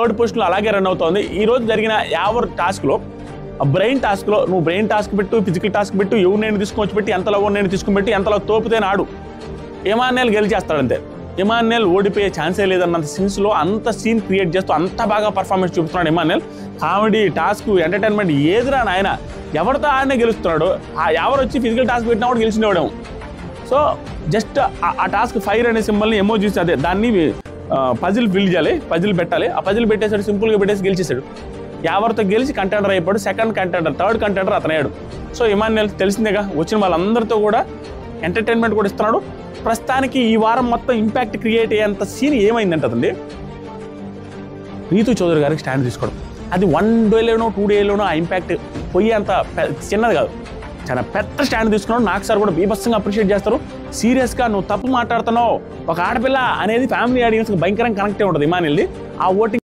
Third పొజిషన్లో అలాగే run అవుతోంది. ఈ రోజు జరిగిన యావర్ టాస్క్లో బ్రెయిన్ టాస్క్లో నువ్వు బ్రెయిన్ టాస్క్ పెట్టు, ఫిజికల్ టాస్క్ పెట్టు, ఎవరు నేను తీసుకొచ్చి పెట్టి ఎంతలో నేను తీసుకుని పెట్టి ఎంతలో తోపితే నాడు ఇమాన్యుయల్ గెలిచేస్తాడంతే. ఇమాన్యుయల్ ఓడిపోయే ఛాన్సే లేదన్నంత సీన్స్లో అంత సీన్ క్రియేట్ చేస్తూ అంత బాగా పర్ఫార్మెన్స్ చూపుతున్నాడు ఇమాన్యుయల్. కామెడీ, టాస్క్, ఎంటర్టైన్మెంట్ ఏదిరా నాయన, ఎవరితో ఆడనే గెలుస్తున్నాడు. ఎవరు వచ్చి ఫిజికల్ టాస్క్ పెట్టినా కూడా గెలిచినవాడేమో. సో జస్ట్ ఆ టాస్క్ ఫైర్ అనే సింబల్ని ఎమోజీస్ అదే దాన్ని పజిల్ ఫిల్ చేయాలి, పజిల్ పెట్టాలి. ఆ పజిల్ పెట్టేసాడు, సింపుల్గా పెట్టేసి గెలిచేశాడు. ఎవరితో గెలిచి కంటెండర్ అయిపోయాడు. సెకండ్ కంటెండర్, థర్డ్ కంటెండర్ అతనయ్యాడు. సో ఇమాన్యుయల్ తెలిసిందేగా, వచ్చిన వాళ్ళందరితో కూడా ఎంటర్టైన్మెంట్ కూడా ఇస్తున్నాడు. ప్రస్తుతానికి ఈ వారం మొత్తం ఇంపాక్ట్ క్రియేట్ అయ్యేంత సీన్ ఏమైందంటదండి, రీతు చౌదరి గారికి స్టాండ్ తీసుకోవడం. అది 1 డేలోనో 2 డేలోనో ఆ ఇంపాక్ట్ పోయేంత చిన్నది కాదు, చాలా పెద్ద స్టాండ్ తీసుకున్నాడు. నాకు సార్ కూడా బీభత్సంగా అప్రిషియేట్ చేస్తారు. సీరియస్గా నువ్వు తప్పు మాట్లాడుతున్నావు, ఒక ఆడపిల్ల అనేది ఫ్యామిలీ ఆడియన్స్కి భయంకరంగా కనెక్ట్ అయి ఉంటుంది ఇమాన్యుయల్ది. ఆ ఓటింగ్